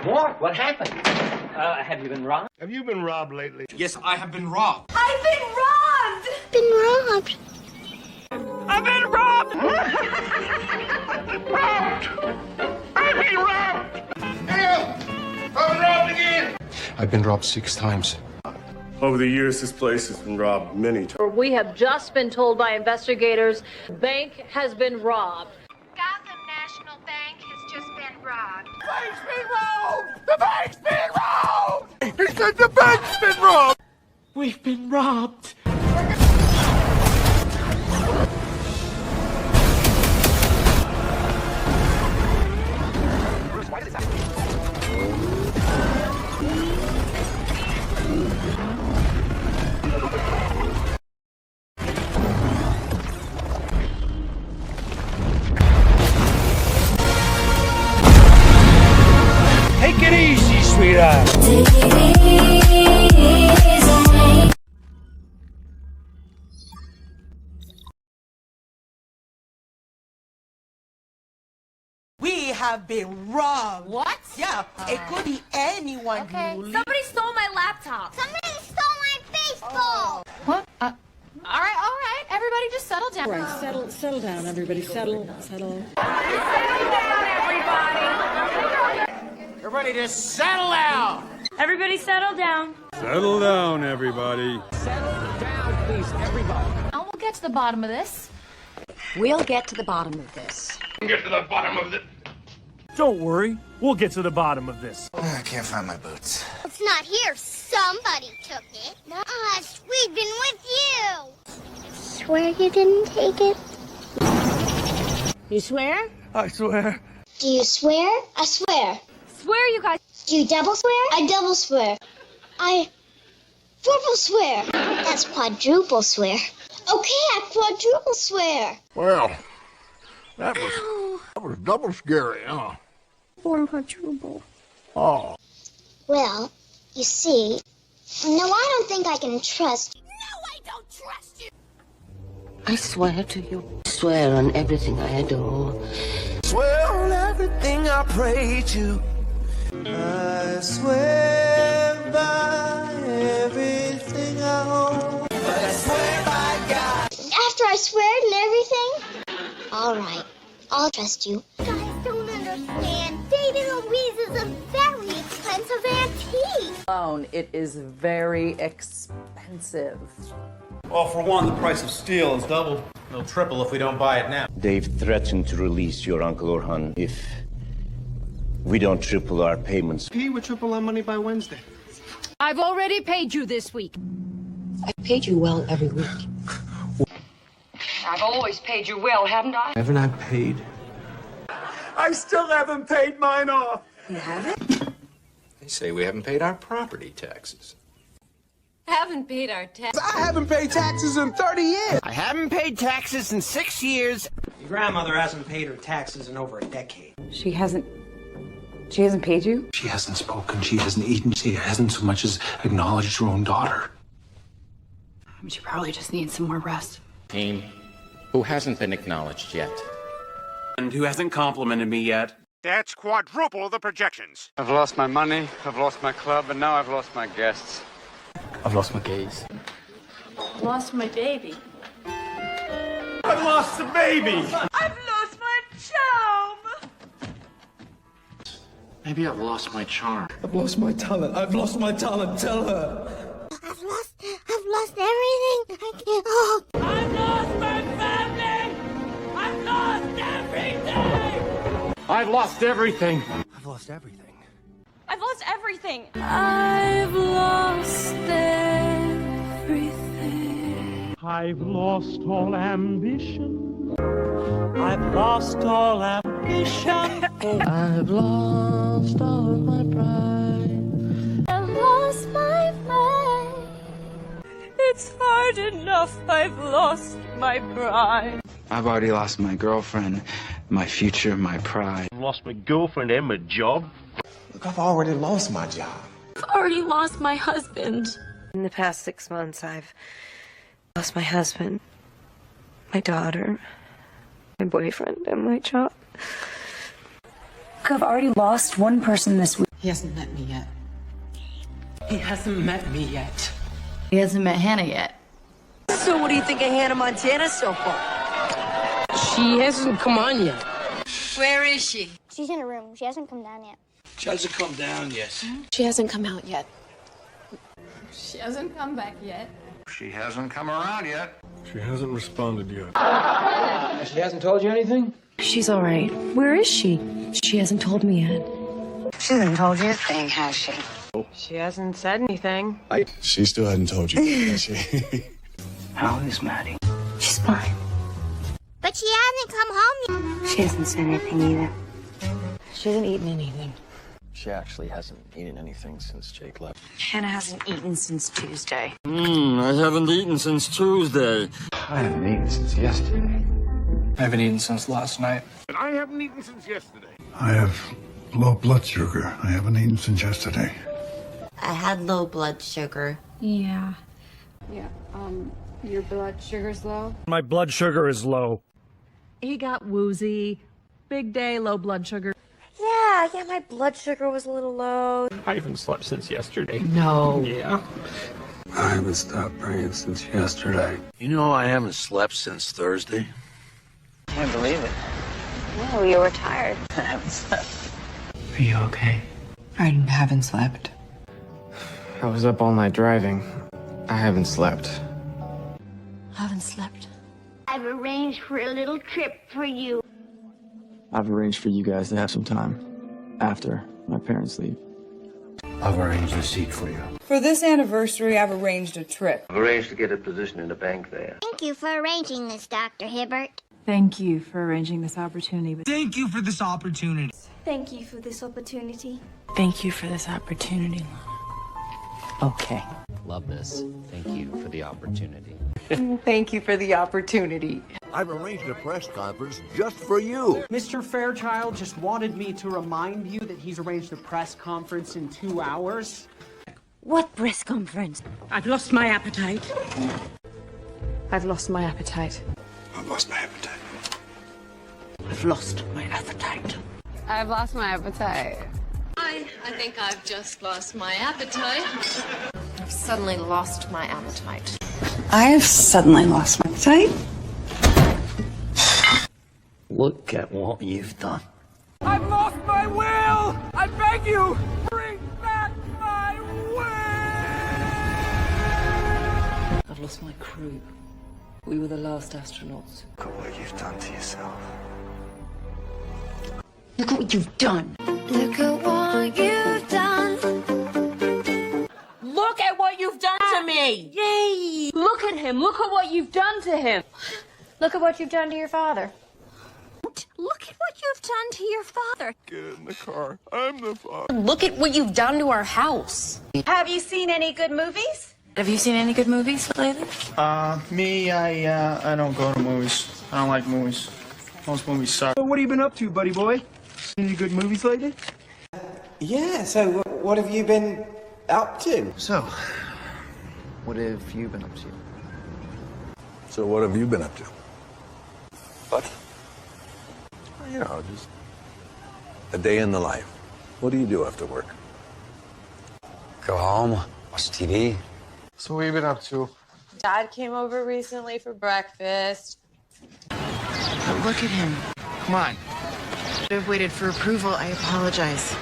What? What happened? Have you been robbed? Have you been robbed lately? Yes, I have been robbed. I've been robbed! Been robbed. I've been robbed! Robbed! I've been robbed! Help! I'm robbed again! I've been robbed 6 times. Over the years, this place has been robbed many times. We have just been told by investigators the bank has been robbed. Gotham National Bank has just been robbed. The bank's been robbed! The bank's been robbed! He said the bank's been robbed! We've been robbed. Bruce, why did this happen? Take it easy, sweetheart. We have been robbed. What? Yeah, it could be anyone. Okay. Julie. Somebody stole my laptop. Somebody stole my baseball. What? All right. Everybody just settle down. Right, settle down, everybody. Settle. Everybody just settle down! Everybody settle down. Settle down, everybody. Settle down, please, everybody. We'll get to the bottom of this. We'll get to the bottom of this. Get to the bottom of it. Don't worry, we'll get to the bottom of this. I can't find my boots. It's not here. Somebody took it. Us, we've been with you. Swear you didn't take it? You swear? I swear. Do you swear? I swear. Swear, you guys. Do you double swear? I double swear. I triple swear. That's quadruple swear. Okay, I quadruple swear. Well, that was double scary, huh? One quadruple. Oh. Well, you see, no, I don't think I can trust. No, I don't trust you. I swear to you. I swear on everything I adore. Swear on everything I pray to. I swear by everything I own. But I swear by God. After I swear and everything? All right, I'll trust you. You guys don't understand. David Louise is a very expensive antique. It is very expensive. Well, for one, the price of steel is double. It'll triple if we don't buy it now. They've threatened to release your Uncle Orhan if we don't triple our payments. He would triple our money by Wednesday. I've already paid you this week. I've paid you well every week. I've always paid you well, haven't I? Haven't I paid? I still haven't paid mine off. You haven't? They say we haven't paid our property taxes. Haven't paid our tax. I haven't paid taxes in 30 years. I haven't paid taxes in 6 years. Your grandmother hasn't paid her taxes in over a decade. She hasn't paid you? She hasn't spoken, she hasn't eaten, she hasn't so much as acknowledged her own daughter. She probably just needs some more rest. Team, who hasn't been acknowledged yet? And who hasn't complimented me yet? That's quadruple the projections. I've lost my money, I've lost my club, and now I've lost my guests. I've lost my gaze. Lost my baby. I lost the baby. I've lost my charm. Maybe I've lost my charm. I've lost my talent. I've lost my talent. Tell her. I've lost everything. I can't. Oh. I've lost my family. I've lost everything. I've lost everything. I've lost everything. I've lost everything. I've lost everything. I've lost all ambition. I've lost all ambition. I've lost all of my pride. I've lost my mind. It's hard enough I've lost my bride. I've already lost my girlfriend, my future, my pride. I've lost my girlfriend and my job. Look, I've already lost my job. I've already lost my husband. In the past 6 months, I've lost my husband, my daughter, my boyfriend, and my job. I've already lost one person this week. He hasn't met me yet. He hasn't met me yet. He hasn't met Hannah yet. So what do you think of Hannah Montana so far? She hasn't come on yet. Where is she? She's in a room. She hasn't come down yet. She hasn't come down yet. She hasn't come out yet. She hasn't come back yet. She hasn't come around yet. She hasn't responded yet. She hasn't told you anything? She's all right. Where is she? She hasn't told me yet. She hasn't told you a thing, has she? She hasn't said anything. She still hadn't told you, has she? How is Maddie? She's fine. But she hasn't come home yet. She hasn't said anything either. She hasn't eaten anything. She actually hasn't eaten anything since Jake left. Hannah hasn't eaten since Tuesday. I haven't eaten since Tuesday. I haven't eaten since yesterday. I haven't eaten since last night. And I haven't eaten since yesterday. I have low blood sugar. I haven't eaten since yesterday. I had low blood sugar. Yeah. Your blood sugar's low? My blood sugar is low. He got woozy. Big day, low blood sugar. Yeah, my blood sugar was a little low. I haven't slept since yesterday. No. Yeah. I haven't stopped praying since yesterday. You know I haven't slept since Thursday. Can't believe it. No, you were tired. I haven't slept. Are you okay? I haven't slept. I was up all night driving. I haven't slept. Haven't slept. I've arranged for a little trip for you. I've arranged for you guys to have some time after my parents leave. I've arranged a seat for you. For this anniversary, I've arranged a trip. I've arranged to get a position in the bank there. Thank you for arranging this, Dr. Hibbert. Thank you for arranging this opportunity. Thank you for this opportunity. Thank you for this opportunity. Thank you for this opportunity. Okay. Love this. Thank you for the opportunity. Thank you for the opportunity. I've arranged a press conference just for you. Mr. Fairchild just wanted me to remind you that he's arranged a press conference in 2 hours. What press conference? I've lost my appetite. I've lost my appetite. I've lost my appetite. I've lost my appetite. I've lost my appetite. I think I've just lost my appetite. I've suddenly lost my appetite. I've suddenly lost my appetite. Look at what you've done. I've lost my will! I beg you, bring back my will! I've lost my crew. We were the last astronauts. Look at what you've done to yourself. Look at what you've done. Look at what you've done. Look at what you've done to me! Yay! Look at him. Look at what you've done to him. Look at what you've done to your father. Look at what you've done to your father. Get in the car. I'm the father. Look at what you've done to our house. Have you seen any good movies? Have you seen any good movies lately? Me, I don't go to movies. I don't like movies. Most movies suck. What have you been up to, buddy boy? Seen any good movies lately? Yeah, so what have you been up to? So, what have you been up to? So what have you been up to? What? You know, just a day in the life. What do you do after work? Go home, watch TV. So what have you been up to? Dad came over recently for breakfast. Look at him. Come on. I've waited for approval. I apologize.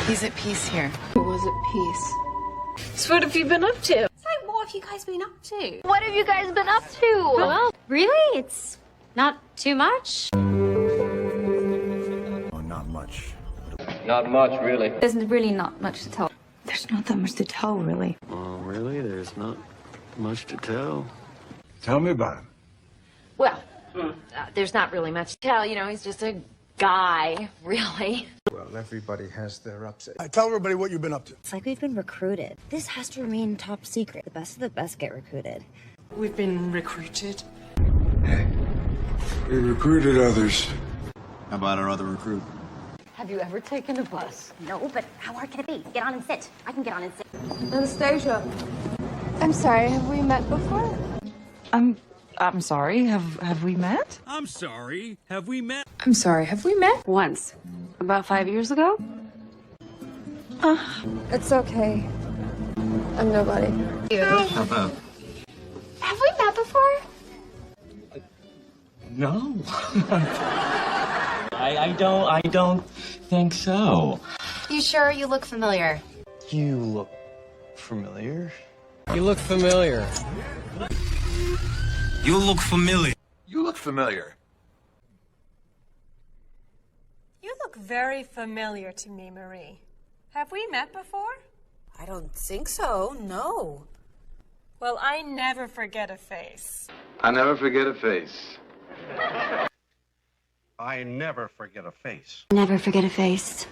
He's at peace here. He was at peace. So what have you been up to? So what have you guys been up to? What have you guys been up to? Well, really? It's not too much. Oh, not much. Not much, really. There's really not much to tell. There's not that much to tell, really. Oh, really? There's not much to tell. Tell me about it. Well, there's not really much to tell. You know, he's just a guy, really. Well, everybody has their upset. Tell everybody what you've been up to. It's like we've been recruited. This has to remain top secret. The best of the best get recruited. We've been recruited. We recruited others. How about our other recruit? Have you ever taken a bus? No, but how hard can it be? Get on and sit. I can get on and sit. Anastasia. I'm sorry, have we met before? I'm sorry. Have we met? I'm sorry, have we met? I'm sorry. Have we met? Once. About 5 years ago? It's okay. I'm nobody. Hello. Have we met before? No. I don't think so. You sure you look familiar? You look familiar. You look familiar. You look familiar. You look familiar. You look very familiar to me, Marie. Have we met before? I don't think so, no. Well, I never forget a face. I never forget a face. I never forget a face. Never forget a face.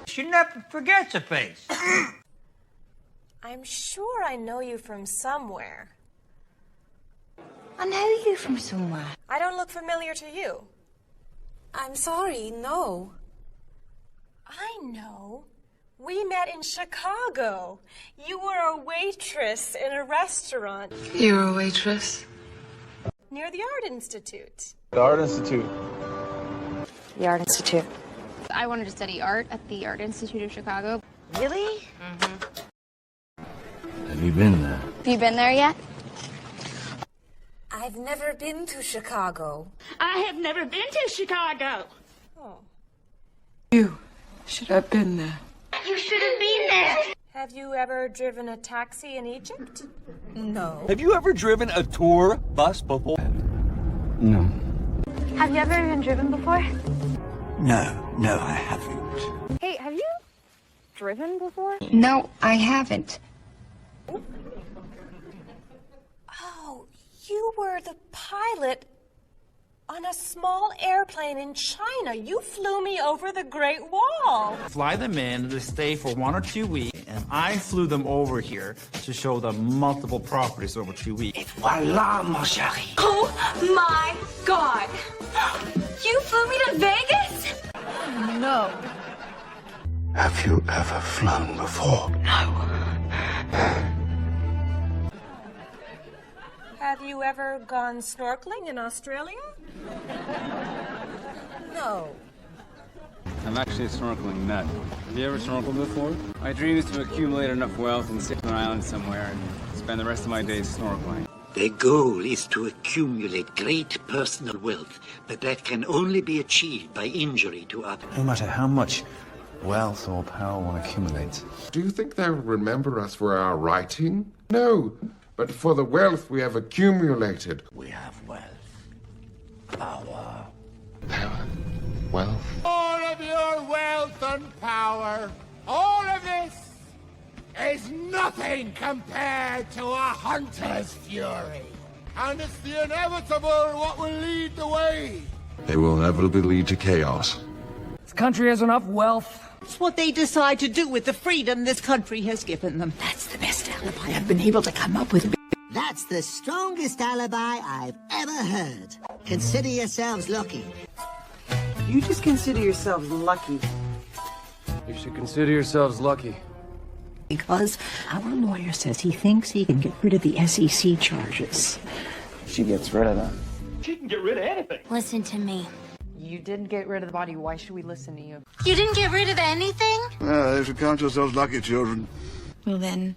She never forgets a face. I'm sure I know you from somewhere. I know you from somewhere. I don't look familiar to you. I'm sorry, no. I know. We met in Chicago. You were a waitress in a restaurant You're a waitress? near the Art Institute. The Art Institute. The Art Institute. I wanted to study art at the Art Institute of Chicago. Really? Have you been there? Have you been there yet? I've never been to Chicago. I have never been to Chicago. Oh. You should have been there. You should have been there. Have you ever driven a taxi in Egypt? No. Have you ever driven a tour bus before? No. Have you ever been driven before? No, I haven't. Hey, have you driven before? No, I haven't. Oh, you were the pilot on a small airplane in China. You flew me over the Great Wall. Fly them in, they stay for 1 or 2 weeks, and I flew them over here to show them multiple properties over 2 weeks. Voila, mon chéri. Oh my God! You flew me to Vegas? No. Have you ever flown before? No. Have you ever gone snorkeling in Australia? No. I'm actually a snorkeling nut. Have you ever snorkeled before? My dream is to accumulate enough wealth and sit on an island somewhere and spend the rest of my days snorkeling. Their goal is to accumulate great personal wealth, but that can only be achieved by injury to others. No matter how much wealth or power one accumulates. Do you think they'll remember us for our writing? No, but for the wealth we have accumulated. We have wealth, power. Wealth? All of your wealth and power, all of this is nothing compared to a hunter's fury. And it's the inevitable what will lead the way. They will inevitably lead to chaos. This country has enough wealth. It's what they decide to do with the freedom this country has given them. That's the best alibi I've been able to come up with. That's the strongest alibi I've ever heard. Consider yourselves lucky. You just consider yourselves lucky. You should consider yourselves lucky. Because our lawyer says he thinks he can get rid of the SEC charges. She gets rid of them. She can get rid of anything. Listen to me. You didn't get rid of the body. Why should we listen to you? You didn't get rid of anything? They should count yourselves lucky, children. Well then,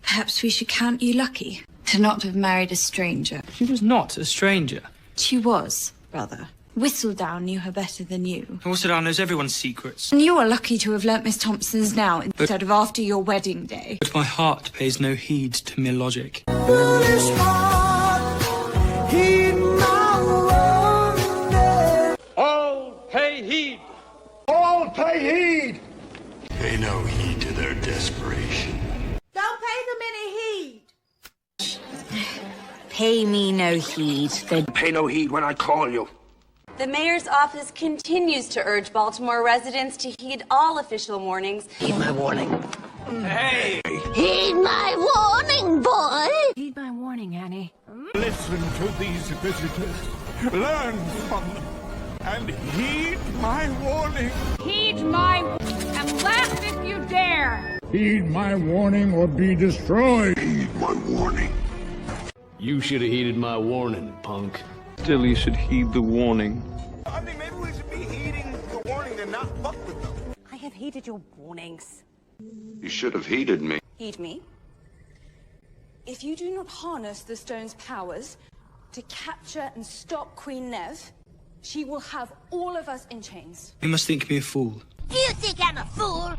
perhaps we should count you lucky to not have married a stranger. She was not a stranger. She was, brother. Whistledown knew her better than you. Whistledown knows everyone's secrets. And you are lucky to have learnt Miss Thompson's now instead of after your wedding day. But my heart pays no heed to mere logic. Foolish heart, heed my warning. All pay heed. All pay heed! Pay no heed to their desperation. Don't pay them any heed. Pay me no heed. Pay no heed when I call you. The mayor's office continues to urge Baltimore residents to heed all official warnings. Heed my warning. Hey! Heed my warning, boy. Heed my warning, Annie. Listen to these visitors. Learn from them. And heed my warning. Heed my and laugh if you dare. Heed my warning or be destroyed. Heed my warning. You should have heeded my warning, punk. Still, you should heed the warning. I think maybe we should be heeding the warning then heeded your warnings. You should have heeded me. Heed me. If you do not harness the stone's powers to capture and stop Queen Nev, she will have all of us in chains. You must think me a fool. You think I'm a fool?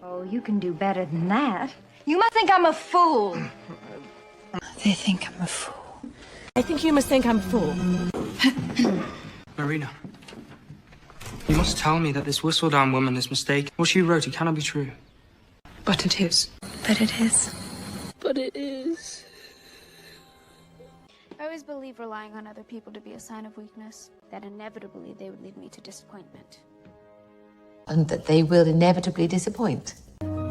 Oh, you can do better than that. You must think I'm a fool. They think I'm a fool. I think you must think I'm a fool. Marina, you must tell me that this Whistledown woman is mistaken. What she wrote, it cannot be true. But it is. But it is. But it is. I always believe relying on other people to be a sign of weakness, that inevitably they would lead me to disappointment. And that they will inevitably disappoint.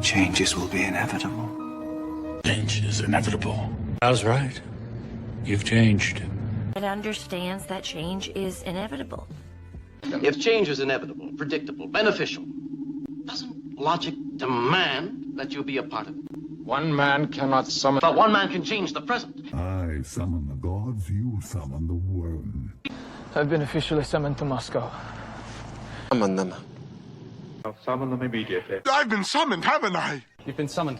Changes will be inevitable. Change is inevitable. Al's right. You've changed. It understands that change is inevitable. If change is inevitable, predictable, beneficial, doesn't logic demand that you be a part of it? One man cannot summon... But one man can change the present. I summon the gods, you summon the worm. I've been officially summoned to Moscow. Summon them. I'll summon them immediately. I've been summoned, haven't I? You've been summoned.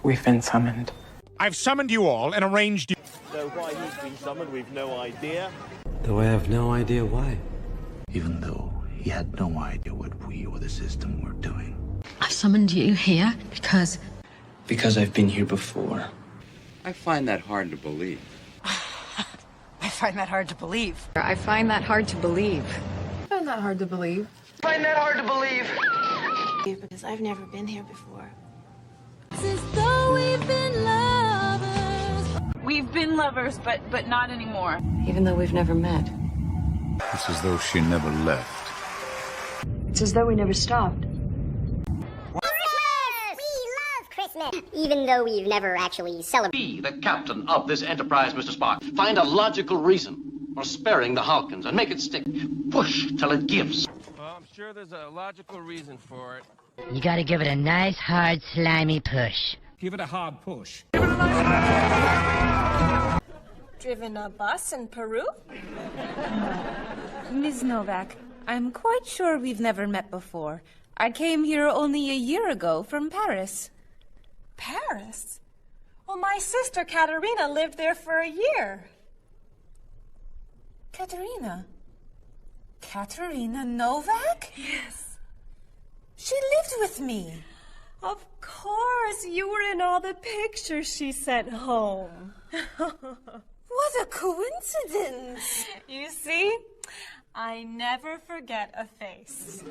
We've been summoned. I've summoned you all and arranged you. Though why he's been summoned, we've no idea. Though I have no idea why. Even though he had no idea what we or the system were doing. I summoned you here because... Because I've been here before. I find that hard to believe. I find that hard to believe. I find that hard to believe. I find that hard to believe. Find that hard to believe. Because I've never been here before. It's as though we've been lovers. We've been lovers, but not anymore. Even though we've never met. It's as though she never left. It's as though we never stopped. Even though we've never actually celebrated. Be the captain of this enterprise, Mr. Spock. Find a logical reason for sparing the Halkans and make it stick. Push till it gives. Well, I'm sure there's a logical reason for it. You gotta give it a nice, hard, slimy push. Give it a hard push. Driven a bus in Peru? Ms. Novak, I'm quite sure we've never met before. I came here only a year ago from Paris. Paris? Well, my sister Katerina lived there for a year. Katerina? Katerina Novak? Yes. She lived with me. Of course, you were in all the pictures she sent home. What a coincidence. You see, I never forget a face.